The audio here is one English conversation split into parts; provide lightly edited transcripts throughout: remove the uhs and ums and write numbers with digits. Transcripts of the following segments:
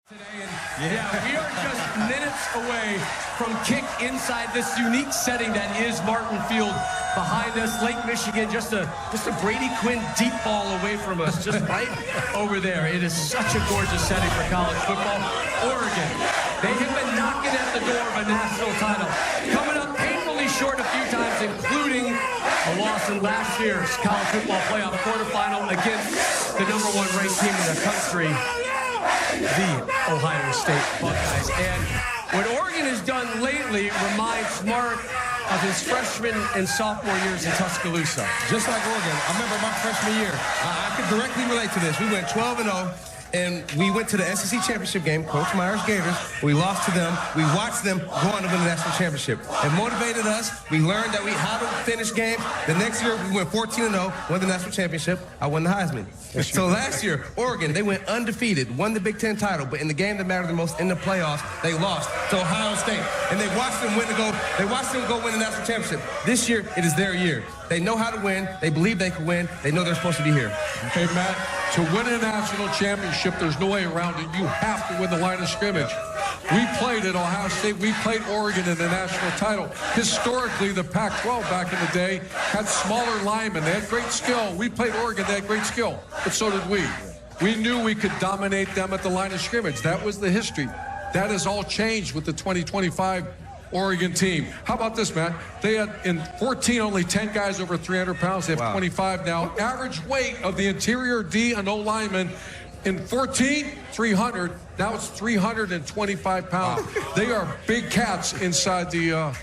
Yeah, we are just minutes away from kick inside this unique setting that is Martin Field. Behind us, Lake Michigan, just a Brady Quinn deep ball away from us, just right over there. It is such a gorgeous setting for college football. Oregon, they have been knocking at the door of a national title, coming up painfully short a few times, including a loss in last year's college football playoff quarterfinal against the #1 ranked team in the country, the Ohio State Buckeyes. And what Oregon has done lately reminds Mark of his freshman and sophomore years in Tuscaloosa. Just like Oregon. I remember my freshman year. I could directly relate to this. We went 12-0. And we went to the SEC championship game, Coach Myers Gators. We lost to them. We watched them go on to win the national championship. It motivated us. We learned that how to finish games. The next year, we went 14-0, won the national championship. I won the Heisman. So last year, Oregon, they went undefeated, won the Big Ten title, but in the game that mattered the most in the playoffs, they lost to Ohio State. And they watched them go win the national championship. This year, it is their year. They know how to win. They believe they can win. They know they're supposed to be here. Hey, Matt, to win a national championship, there's no way around it. You have to win the line of scrimmage. We played at Ohio State. We played Oregon in the national title. Historically, the Pac-12 back in the day had smaller linemen. They had great skill. We played Oregon. They had great skill, but so did we. We knew we could dominate them at the line of scrimmage. That was the history. That has all changed with the 2025 Oregon team. How about this, Matt? They had, in 14, only 10 guys over 300 pounds. They have 25 now. Average weight of the interior D and O linemen in 14, 300. Now it's 325 pounds. They are big cats inside the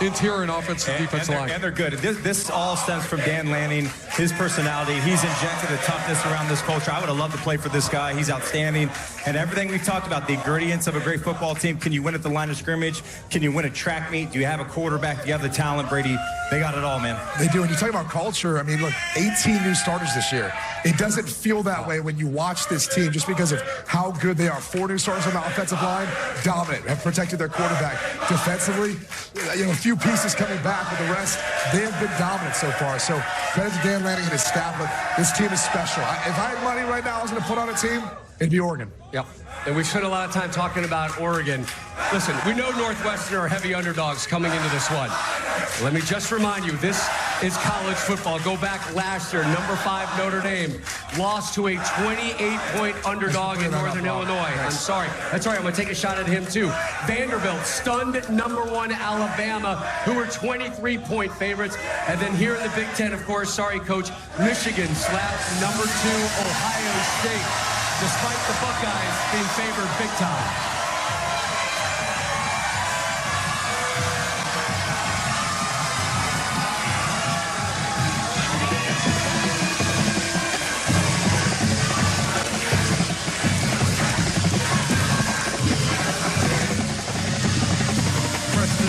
interior and offensive defensive line. And they're good. This all stems from Dan Lanning, his personality. He's injected a toughness around this culture. I would have loved to play for this guy. He's outstanding. And everything we've talked about, the ingredients of a great football team. Can you win at the line of scrimmage? Can you win a track meet? Do you have a quarterback? Do you have the talent, Brady? They got it all, man. They do. And you talk about culture, I mean, look, 18 new starters this year. It doesn't feel that way when you watch this team just because of how good they are. 4 new starters on the offensive line, dominant, have protected their quarterback. Defensively, a few pieces coming back, but the rest, they have been dominant so far. So credit to Dan Lanning and his staff, but this team is special. If I had money right now I was going to put on a team, it'd be Oregon. Yep. And we've spent a lot of time talking about Oregon. Listen, we know Northwestern are heavy underdogs coming into this one. Let me just remind you, this is college football. Go back last year, #5 Notre Dame lost to a 28-point underdog in Northern Illinois. I'm sorry. That's all right. I'm going to take a shot at him, too. Vanderbilt stunned #1 Alabama, who were 23-point favorites. And then here in the Big Ten, of course, sorry, Coach, Michigan slapped #2 Ohio State, despite the Buckeyes being favored big time.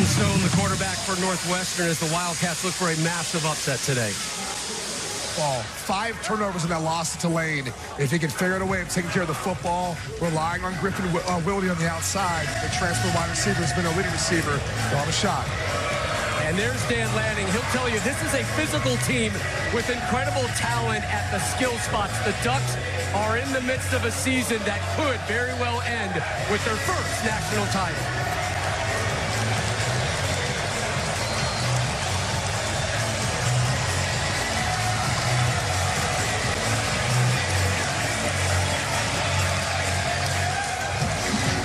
Stone, the quarterback for Northwestern, as the Wildcats look for a massive upset today. Well, 5 turnovers in that loss to Tulane. If he can figure out a way of taking care of the football, relying on Griffin Wilde on the outside, the transfer wide receiver has been a leading receiver. We'll have a shot. And there's Dan Lanning. He'll tell you this is a physical team with incredible talent at the skill spots. The Ducks are in the midst of a season that could very well end with their first national title.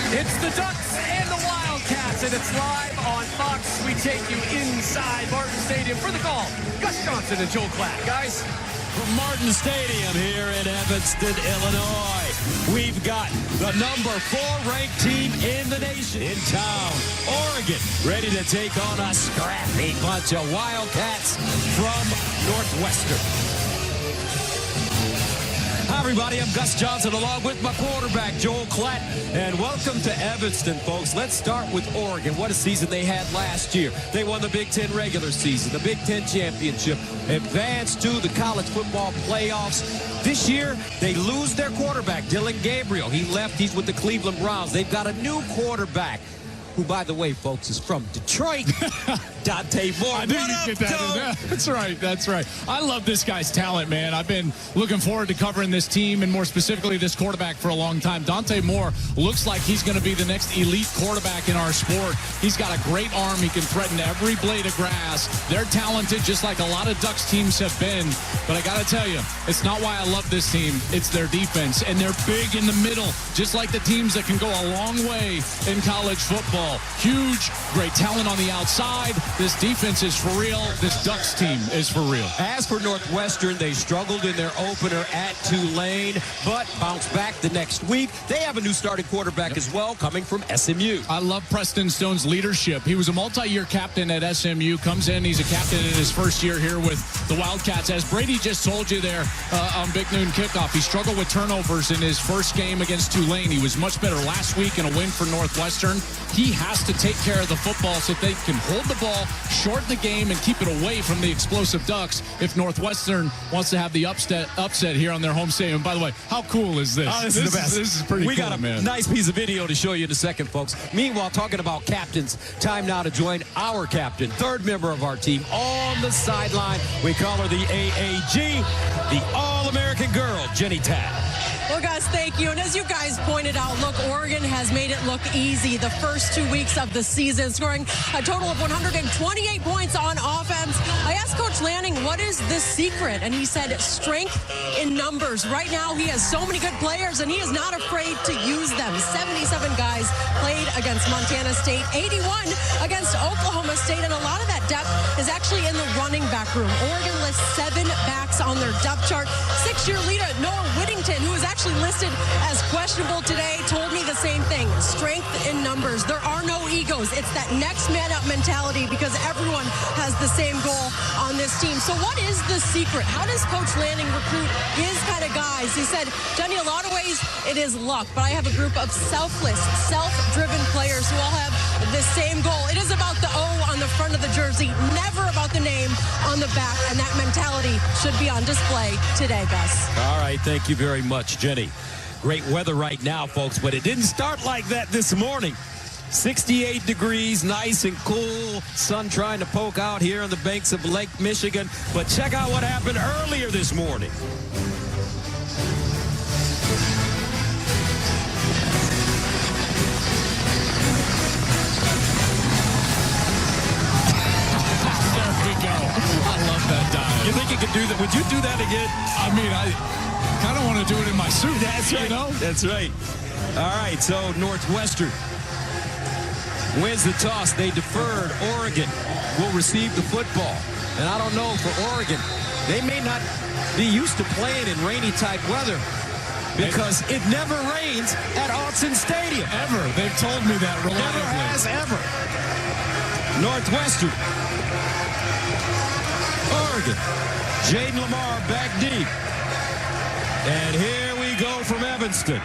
It's the Ducks and the Wildcats, and it's live on Fox. We take you inside Martin Stadium for the call. Gus Johnson and Joel Klatt. Guys, from Martin Stadium here in Evanston, Illinois, we've got the #4 ranked team in the nation in town, Oregon, ready to take on a scrappy bunch of Wildcats from Northwestern. Hi, everybody. I'm Gus Johnson along with my quarterback, Joel Klatt. And welcome to Evanston, folks. Let's start with Oregon. What a season they had last year. They won the Big Ten regular season, the Big Ten championship, advanced to the college football playoffs. This year, they lose their quarterback, Dillon Gabriel. He left. He's with the Cleveland Browns. They've got a new quarterback, who, by the way, folks, is from Detroit. Dante Moore. I knew What you'd up, get that in Doe? there. That's right. That's right. I love this guy's talent, man. I've been looking forward to covering this team and more specifically this quarterback for a long time. Dante Moore looks like he's going to be the next elite quarterback in our sport. He's got a great arm. He can threaten every blade of grass. They're talented just like a lot of Ducks teams have been. But I got to tell you, it's not why I love this team. It's their defense. And they're big in the middle, just like the teams that can go a long way in college football. Huge, great talent on the outside. This defense is for real. This Ducks team is for real. As for Northwestern, they struggled in their opener at Tulane, but bounced back the next week. They have a new starting quarterback as well, coming from SMU. I love Preston Stone's leadership. He was a multi-year captain at SMU, comes in, he's a captain in his first year here with the Wildcats. As Brady just told you there on Big Noon Kickoff, he struggled with turnovers in his first game against Tulane. He was much better last week in a win for Northwestern. He has to take care of the football so they can hold the ball, shorten the game, and keep it away from the explosive Ducks if Northwestern wants to have the upset here on their home stadium. By the way, how cool is this? Oh, this is the best. This is pretty we cool, got a man. nice piece of video to show you in a second, folks. Meanwhile, talking about captains, time now to join our captain, third member of our team on the sideline. We call her the AAG, the All-American Girl, Jenny Tabb. Well, guys, thank you. And as you guys pointed out, look, Oregon has made it look easy the first 2 weeks of the season, scoring a total of 128 points on offense. I asked Coach Lanning, what is the secret? And he said strength in numbers. Right now, he has so many good players, and he is not afraid to use them. 77 guys played against Montana State, 81 against Oklahoma State, and a lot of that depth is actually in the running back room. Oregon lists 7 backs on their depth chart. 6-year leader Noah Whittington, who is actually listed as questionable today, told me the same thing. Strength in numbers. There are no egos. It's that next man up mentality because everyone has the same goal on this team. So what is the secret? How does Coach Lanning recruit his kind of guys? He said, Jenny, a lot of ways it is luck, but I have a group of selfless, self-driven players who all have the same goal. It is about the O on the front of the jersey, never about the name on the back, and that mentality should be on display today, Gus. All right, thank you very much, Jenny. Great weather right now, folks, but it didn't start like that this morning. 68 degrees, nice and cool. Sun trying to poke out here on the banks of Lake Michigan. But check out what happened earlier this morning. I love that dive. You think you could do that? Would you do that again? I mean, I kind of want to do it in my suit. That's right. You know? That's right. All right, so Northwestern wins the toss. They deferred. Oregon will receive the football. And I don't know, for Oregon, they may not be used to playing in rainy type weather because it never rains at Autzen Stadium. Ever. They've told me that Never reliably. has ever. Northwestern. Oregon. Jaden Lamar back deep. And here we go from Evanston.